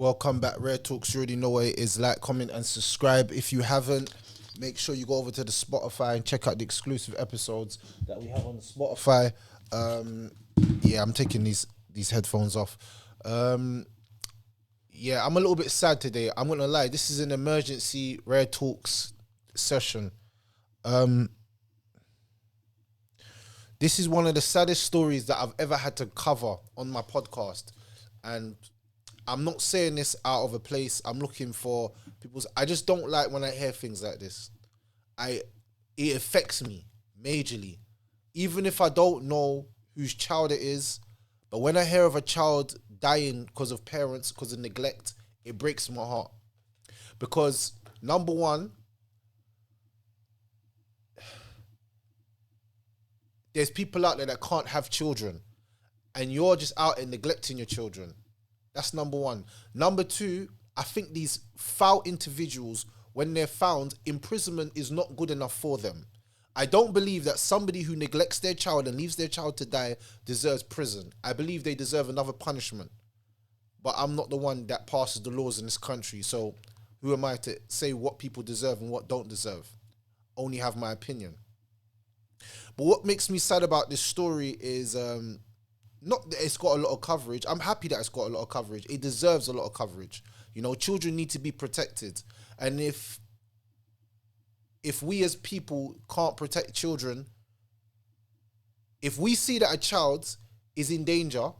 Welcome back, Rare Talks. You already know what it is. Like, comment, and subscribe. If you haven't, make sure you go over to the Spotify and check out the exclusive episodes that we have on the Spotify. Yeah, I'm taking these headphones off. Yeah, I'm a little bit sad today. I'm gonna lie. This is an emergency Rare Talks session. This is one of the saddest stories that I've ever had to cover on my podcast, and I'm not saying this out of a place. I'm looking for people's. I just don't like when I hear things like this. It affects me majorly, even if I don't know whose child it is. But when I hear of a child dying because of parents, because of neglect, it breaks my heart. Because number one, there's people out there that can't have children, and you're just out and neglecting your children. That's number one. Number two, I think these foul individuals, when they're found, imprisonment is not good enough for them. I don't believe that somebody who neglects their child and leaves their child to die deserves prison. I believe they deserve another punishment. But I'm not the one that passes the laws in this country, so who am I to say what people deserve and what don't deserve? Only have my opinion. But what makes me sad about this story is not that it's got a lot of coverage. I'm happy that it's got a lot of coverage. It deserves a lot of coverage. You know, children need to be protected. And if we as people can't protect children, if we see that a child is in danger,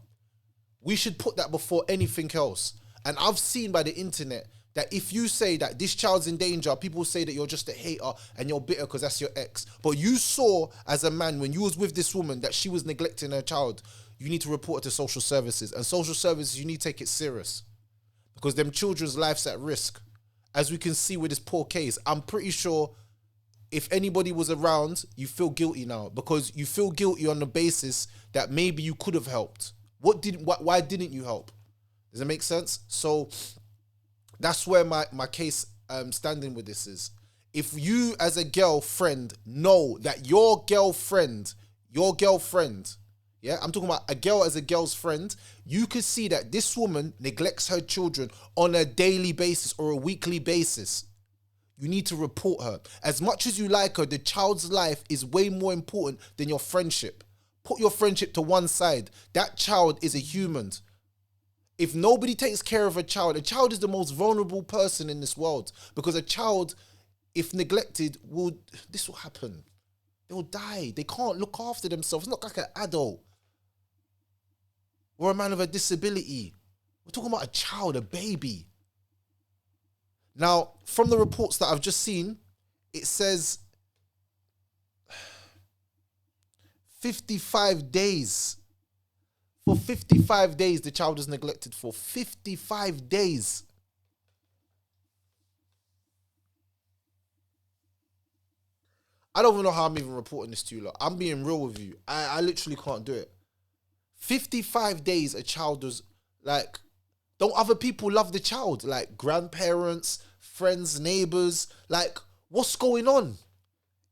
we should put that before anything else. And I've seen by the internet that if you say that this child's in danger, people say that you're just a hater and you're bitter because that's your ex. But you saw as a man, when you was with this woman, that she was neglecting her child, you need to report it to social services. And social services, you need to take it serious. Because them children's life's at risk. As we can see with this poor case, I'm pretty sure if anybody was around, you feel guilty now. Because you feel guilty on the basis that maybe you could have helped. Why didn't you help? Does it make sense? So that's where my case standing with this is. If you as a girlfriend know that your girlfriend, yeah, I'm talking about a girl as a girl's friend, you could see that this woman neglects her children on a daily basis or a weekly basis. You need to report her. As much as you like her, the child's life is way more important than your friendship. Put your friendship to one side. That child is a human. If nobody takes care of a child is the most vulnerable person in this world, because a child, if neglected, this will happen. They'll die. They can't look after themselves. It's not like an adult or a man with a disability. We're talking about a child, a baby. Now, from the reports that I've just seen, it says 55 days. For 55 days, the child is neglected for. 55 days. I don't even know how I'm even reporting this to you lot. I'm being real with you. I literally can't do it. 55 days a child was like, don't other people love the child? Like grandparents, friends, neighbors. Like, what's going on?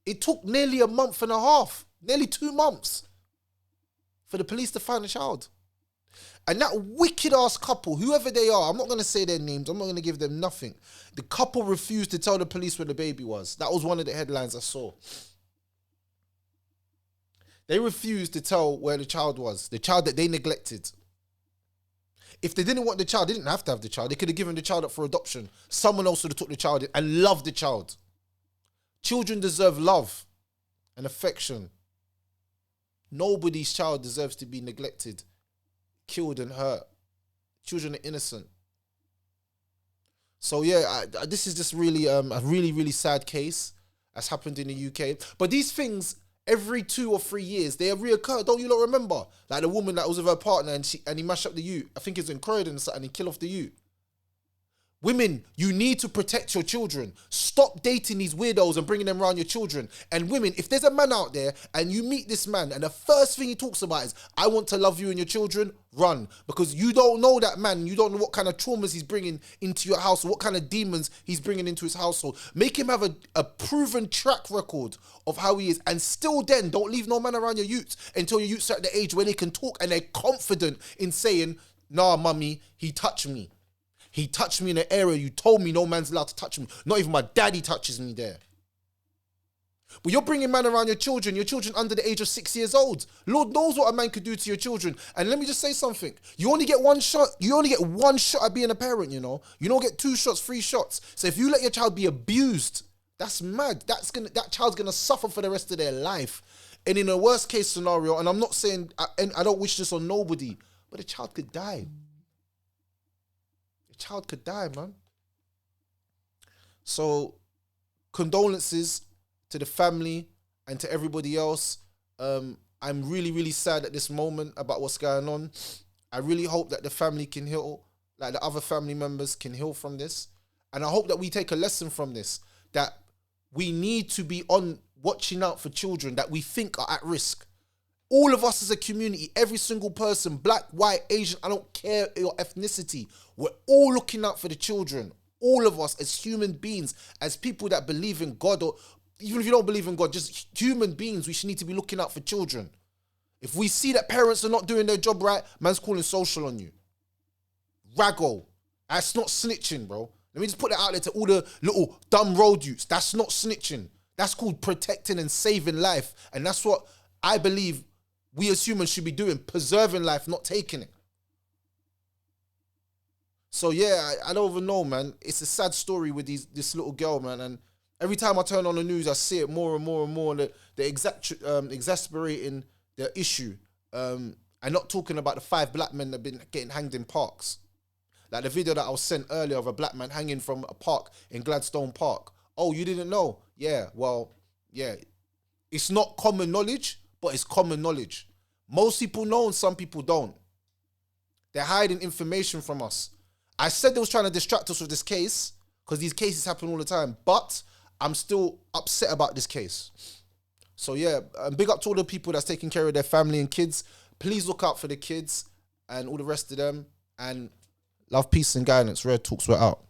It took nearly a month and a half, nearly 2 months for the police to find the child. And that wicked ass couple, whoever they are, I'm not going to say their names, I'm not going to give them nothing. The couple refused to tell the police where the baby was. That was one of the headlines I saw. They refused to tell where the child was, the child that they neglected. If they didn't want the child, they didn't have to have the child. They could have given the child up for adoption. Someone else would have took the child in and loved the child. Children deserve love and affection. Nobody's child deserves to be neglected, killed and hurt. Children are innocent. So yeah, this is just really a really, really sad case that's happened in the UK. But these things, every 2 or 3 years, they reoccur. Don't you lot remember? Like the woman that was with her partner and he mashed up the ute. I think it's in Croydon or something, and he killed off the ute. Women, you need to protect your children. Stop dating these weirdos and bringing them around your children. And women, if there's a man out there and you meet this man and the first thing he talks about is, I want to love you and your children, run. Because you don't know that man. You don't know what kind of traumas he's bringing into your house, or what kind of demons he's bringing into his household. Make him have a proven track record of how he is. And still then, don't leave no man around your youths until your youths are at the age where they can talk and they're confident in saying, nah, mummy, he touched me. He touched me in an area you told me no man's allowed to touch me. Not even my daddy touches me there. But you're bringing man around your children under the age of 6 years old. Lord knows what a man could do to your children. And let me just say something. You only get one shot. You only get one shot at being a parent, you know. You don't get 2 shots, 3 shots. So if you let your child be abused, that's mad. That child's gonna suffer for the rest of their life. And in a worst case scenario, and I'm not saying, and I don't wish this on nobody, but a child could die. A child could die, man. So, condolences to the family and to everybody else. I'm really, really sad at this moment about what's going on. I really hope that the family can heal, like the other family members can heal from this. And I hope that we take a lesson from this, that we need to be on watching out for children that we think are at risk. All of us as a community, every single person, black, white, Asian, I don't care your ethnicity, we're all looking out for the children. All of us as human beings, as people that believe in God, or even if you don't believe in God, just human beings, we should need to be looking out for children. If we see that parents are not doing their job right, man's calling social on you. Raggo. That's not snitching, bro. Let me just put that out there to all the little dumb road youths. That's not snitching. That's called protecting and saving life. And that's what I believe we as humans should be doing. Preserving life, not taking it. So yeah, I don't even know, man. It's a sad story with this little girl, man. And every time I turn on the news, I see it more and more and more. They're exasperating the issue. I'm not talking about the 5 black men that have been getting hanged in parks. Like the video that I was sent earlier of a black man hanging from a park in Gladstone Park. Oh, you didn't know? Yeah, well, yeah. It's not common knowledge, but it's common knowledge. Most people know and some people don't. They're hiding information from us. I said they was trying to distract us with this case because these cases happen all the time, but I'm still upset about this case. So yeah, big up to all the people that's taking care of their family and kids. Please look out for the kids and all the rest of them. And love, peace and guidance. Red Talks, we're out.